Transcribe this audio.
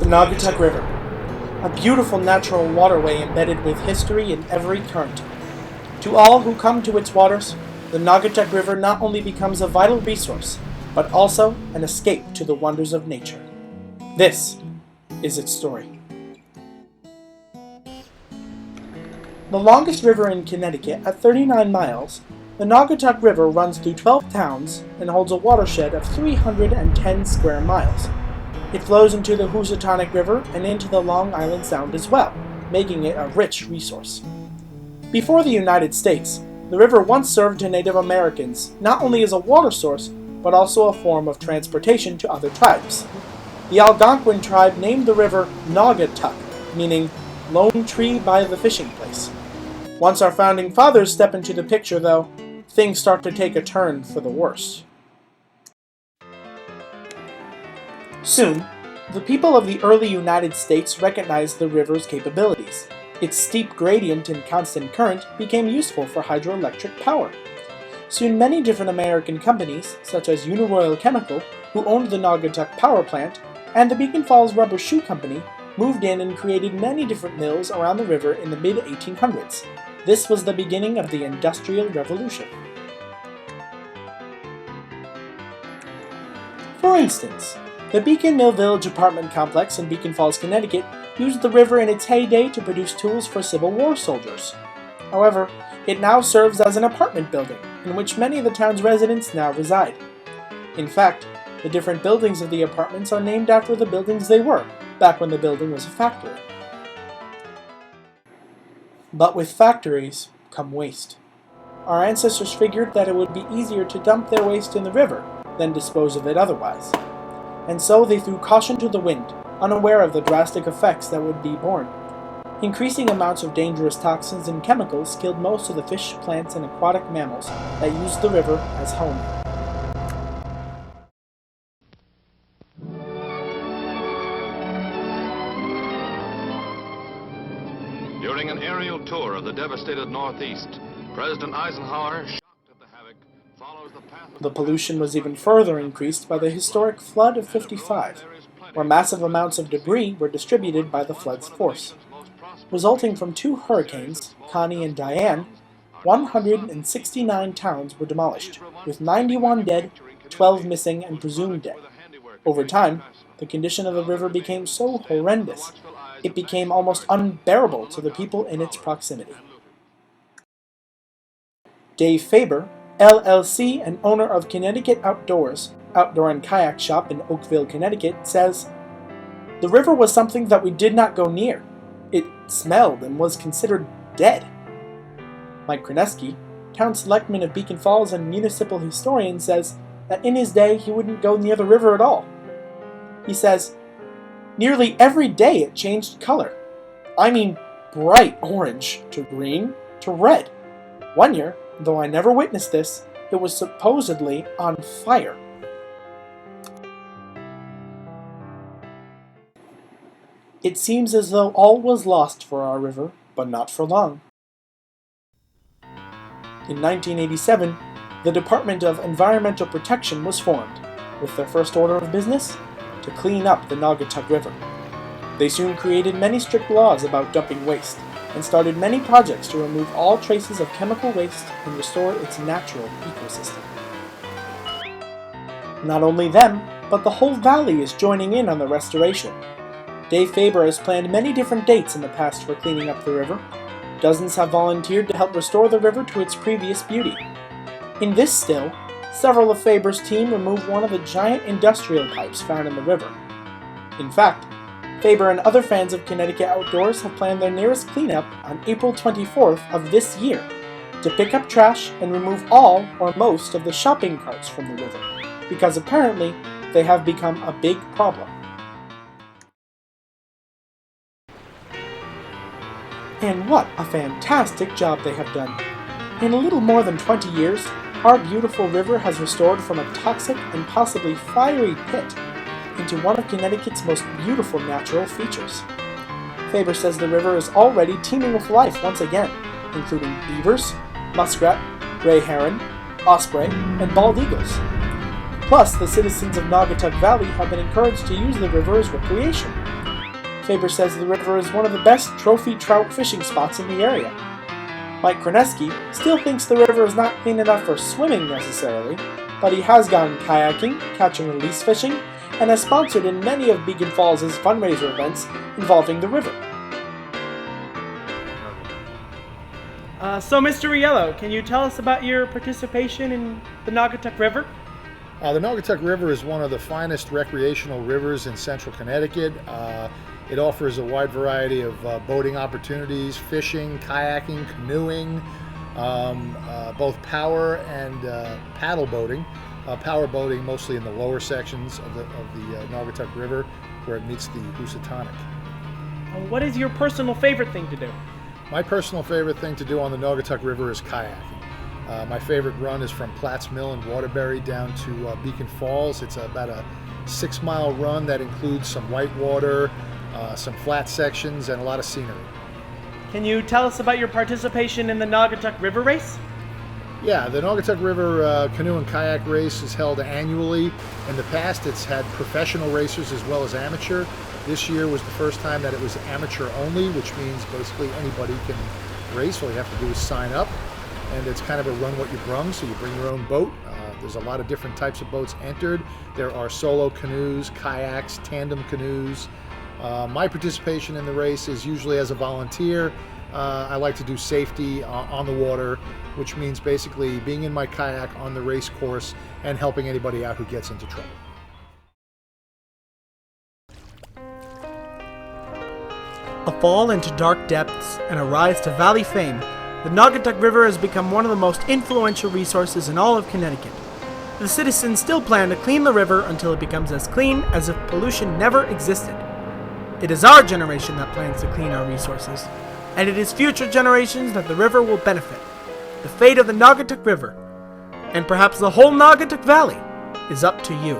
The Naugatuck River, a beautiful natural waterway embedded with history in every current. To all who come to its waters, the Naugatuck River not only becomes a vital resource, but also an escape to the wonders of nature. This is its story. The longest river in Connecticut, at 39 miles, the Naugatuck River runs through 12 towns and holds a watershed of 310 square miles. It flows into the Housatonic River and into the Long Island Sound as well, making it a rich resource. Before the United States, the river once served to Native Americans not only as a water source, but also a form of transportation to other tribes. The Algonquin tribe named the river Naugatuck, meaning lone tree by the fishing place. Once our founding fathers step into the picture, though, things start to take a turn for the worse. Soon, the people of the early United States recognized the river's capabilities. Its steep gradient and constant current became useful for hydroelectric power. Soon many different American companies, such as Uniroyal Chemical, who owned the Naugatuck Power Plant, and the Beacon Falls Rubber Shoe Company, moved in and created many different mills around the river in the mid-1800s. This was the beginning of the Industrial Revolution. For instance, the Beacon Mill Village apartment complex in Beacon Falls, Connecticut, used the river in its heyday to produce tools for Civil War soldiers. However, it now serves as an apartment building, in which many of the town's residents now reside. In fact, the different buildings of the apartments are named after the buildings they were, back when the building was a factory. But with factories come waste. Our ancestors figured that it would be easier to dump their waste in the river than dispose of it otherwise. And so they threw caution to the wind, unaware of the drastic effects that would be borne. Increasing amounts of dangerous toxins and chemicals killed most of the fish, plants, and aquatic mammals that used the river as home. During an aerial tour of the devastated Northeast, President Eisenhower, shocked at the havoc, follows the path of The pollution was even further increased by the historic flood of '55, where massive amounts of debris were distributed by the flood's force. Resulting from two hurricanes, Connie and Diane, 169 towns were demolished, with 91 dead, 12 missing and presumed dead. Over time, the condition of the river became so horrendous, it became almost unbearable to the people in its proximity. Dave Faber, LLC and owner of Connecticut Outdoors, outdoor and kayak shop in Oakville, Connecticut, says, "The river was something that we did not go near. It smelled and was considered dead." Mike Kreneski, town selectman of Beacon Falls and municipal historian, says that in his day he wouldn't go near the river at all. He says, "Nearly every day it changed color. I mean bright orange to green to red. One year, though I never witnessed this, it was supposedly on fire." It seems as though all was lost for our river, but not for long. In 1987, the Department of Environmental Protection was formed, with their first order of business to clean up the Naugatuck River. They soon created many strict laws about dumping waste, and started many projects to remove all traces of chemical waste and restore its natural ecosystem. Not only them, but the whole valley is joining in on the restoration. Dave Faber has planned many different dates in the past for cleaning up the river. Dozens have volunteered to help restore the river to its previous beauty. In this still, several of Faber's team removed one of the giant industrial pipes found in the river. In fact, Faber and other fans of Connecticut Outdoors have planned their nearest cleanup on April 24th of this year, to pick up trash and remove all or most of the shopping carts from the river, because apparently they have become a big problem. And what a fantastic job they have done! In a little more than 20 years, our beautiful river has restored from a toxic and possibly fiery pit into one of Connecticut's most beautiful natural features. Faber says the river is already teeming with life once again, including beavers, muskrat, gray heron, osprey, and bald eagles. Plus, the citizens of Naugatuck Valley have been encouraged to use the river as recreation. Faber says the river is one of the best trophy trout fishing spots in the area. Mike Kroneski still thinks the river is not clean enough for swimming necessarily, but he has gone kayaking, catch and release fishing, and has sponsored in many of Beacon Falls' fundraiser events involving the river. So Mr. Riello, can you tell us about your participation in the Naugatuck River? The Naugatuck River is one of the finest recreational rivers in central Connecticut. It offers a wide variety of boating opportunities, fishing, kayaking, canoeing, both power and paddle boating. Power boating mostly in the lower sections of the Naugatuck River where it meets the Housatonic. What is your personal favorite thing to do? My personal favorite thing to do on the Naugatuck River is kayaking. My favorite run is from Platts Mill in Waterbury down to Beacon Falls. It's about a 6-mile run that includes some whitewater, some flat sections, and a lot of scenery. Can you tell us about your participation in the Naugatuck River Race? Yeah, the Naugatuck River Canoe and Kayak Race is held annually. In the past, it's had professional racers as well as amateur. This year was the first time that it was amateur only, which means basically anybody can race. All you have to do is sign up. And it's kind of a run what you brung, so you bring your own boat. There's a lot of different types of boats entered. There are solo canoes, kayaks, tandem canoes. My participation in the race is usually as a volunteer. I like to do safety on the water, which means basically being in my kayak on the race course and helping anybody out who gets into trouble. A fall into dark depths and a rise to valley fame, the Naugatuck River has become one of the most influential resources in all of Connecticut. The citizens still plan to clean the river until it becomes as clean as if pollution never existed. It is our generation that plans to clean our resources, and it is future generations that the river will benefit. The fate of the Naugatuck River, and perhaps the whole Naugatuck Valley, is up to you.